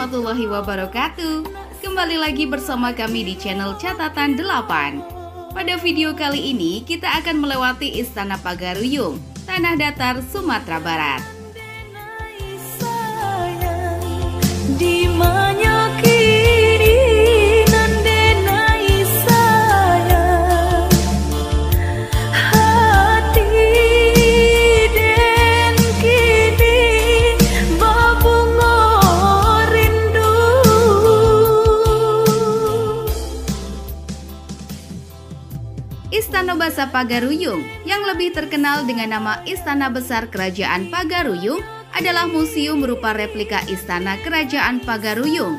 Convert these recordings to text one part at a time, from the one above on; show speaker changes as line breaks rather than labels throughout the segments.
warahmatullahi wabarakatuh. Kembali lagi bersama kami di channel Catatan 8. Pada video kali ini kita akan melewati Istana Pagaruyung, Tanah Datar, Sumatera Barat. Istana Basa Pagaruyung, yang lebih terkenal dengan nama Istana Besar Kerajaan Pagaruyung, adalah museum berupa replika Istana Kerajaan Pagaruyung.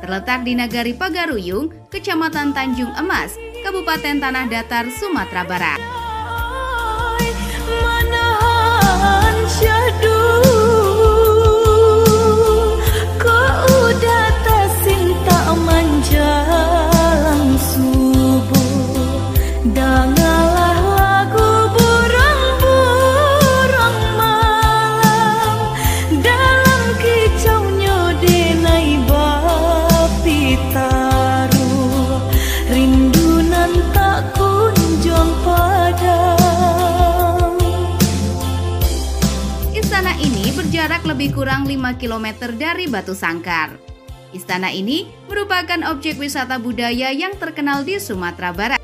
Terletak di Nagari Pagaruyung, Kecamatan Tanjung Emas, Kabupaten Tanah Datar, Sumatera Barat. Istana ini berjarak lebih kurang 5 km dari Batu Sangkar. Istana ini merupakan objek wisata budaya yang terkenal di Sumatera Barat.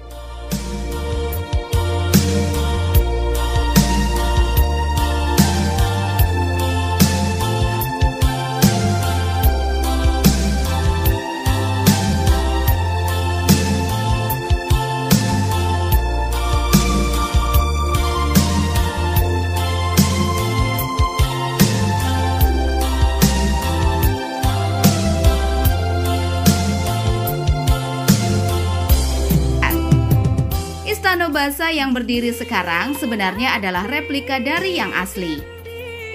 Istana Basa yang berdiri sekarang sebenarnya adalah replika dari yang asli.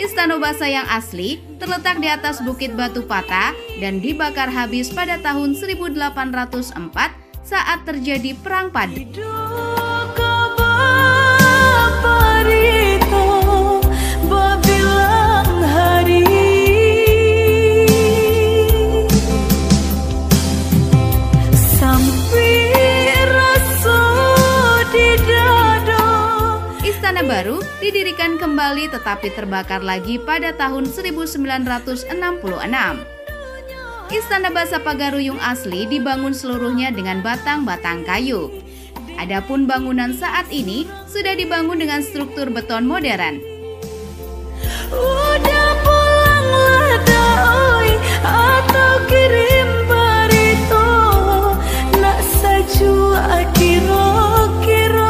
Istana Basa yang asli terletak di atas Bukit Batu Pata dan dibakar habis pada tahun 1804 saat terjadi Perang Padu. Istana baru didirikan kembali tetapi terbakar lagi pada tahun 1966. Istana Basa Pagaruyung asli dibangun seluruhnya dengan batang-batang kayu. Adapun bangunan saat ini sudah dibangun dengan struktur beton modern.
Udah pulanglah doi atau kirim barito nak sajua kiro-kiro.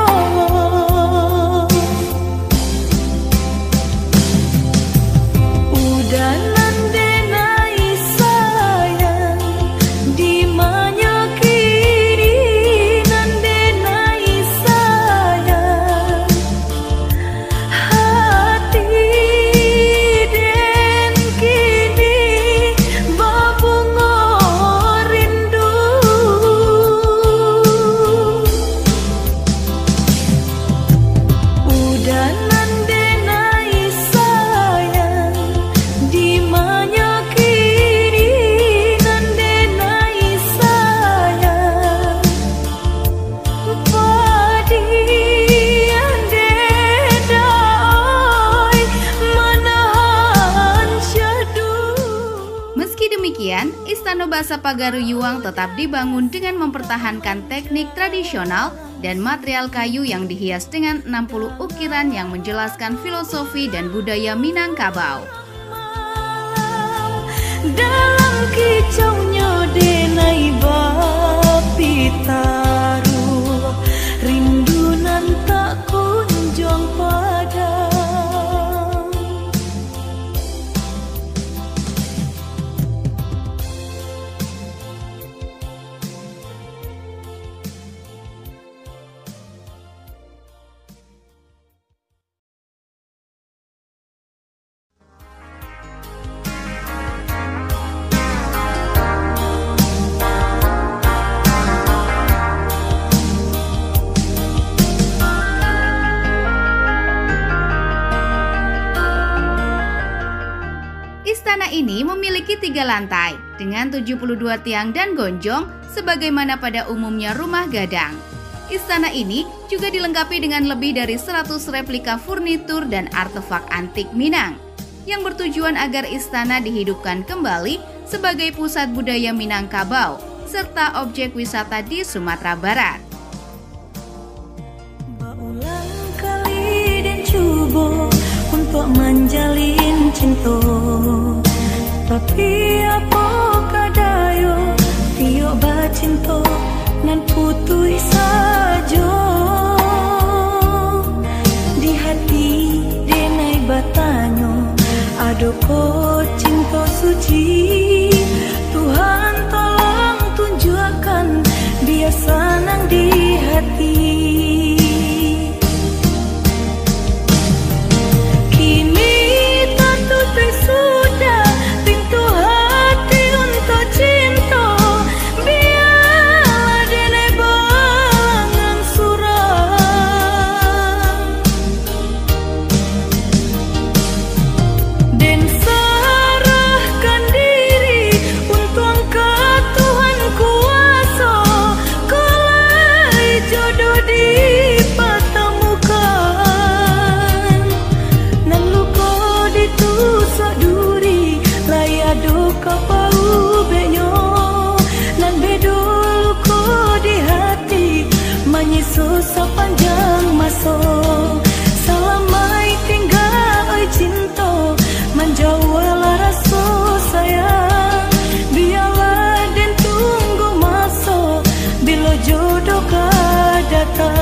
Istana Basa Pagaruyung tetap dibangun dengan mempertahankan teknik tradisional dan material kayu yang dihias dengan 60 ukiran yang menjelaskan filosofi dan budaya Minangkabau.
Dalam kicaunya denai bapi taruh, rindunan tak kunjung padam.
Istana ini memiliki 3 lantai dengan 72 tiang dan gonjong sebagaimana pada umumnya rumah gadang. Istana ini juga dilengkapi dengan lebih dari 100 replika furnitur dan artefak antik Minang yang bertujuan agar istana dihidupkan kembali sebagai pusat budaya Minangkabau serta objek wisata di Sumatera Barat.
Berulang kali dan coba untuk menjalin cinta, tapi apakah dayo tiok bacinta nan putui saja di hati denai batanyo. Adoko cinta suci, Tuhan tolong tunjukkan biar senang di hati. Kini tertutup sudah pintu hati untuk cinta, biarlah denai balangan suram dan serahkan diri untuk angkat Tuhan kuasa. Kelai jodoh dipertemukan nan luka ditusuk duri, layado kapau benyo nan bedo luka di hati menyusul sepanjang masa. Selamai tinggal oi cinta, menjauhlah rasa sayang, biarlah dan tunggu masa bila jodoh kau datang.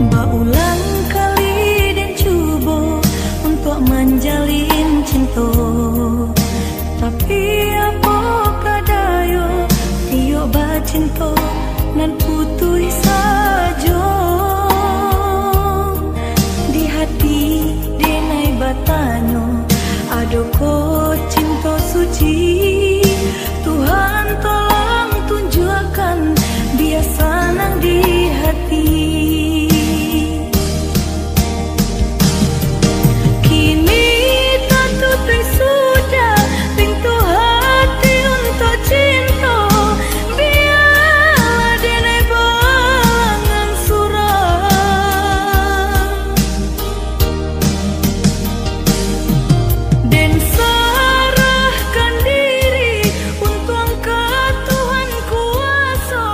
Berulang kali dan coba untuk menjalin cinta, tapi apakah dayo tiok bacinta nan putui saja di hati denai batanyo. Adoko cinta suci, Tuhan tolong tunjukkan biar senang di hati. Kini tertutup sudah pintu hati untuk cinta, biarlah denai balangan suram dan serahkan diri untuk angkat Tuhan kuasa.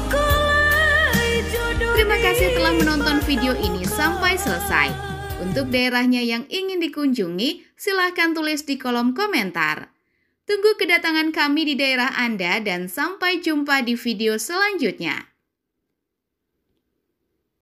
Kelai jodoh.
Terima kasih telah menonton video ini sampai selesai. Untuk daerahnya yang ingin dikunjungi, silahkan tulis di kolom komentar. Tunggu kedatangan kami di daerah Anda dan sampai jumpa di video selanjutnya.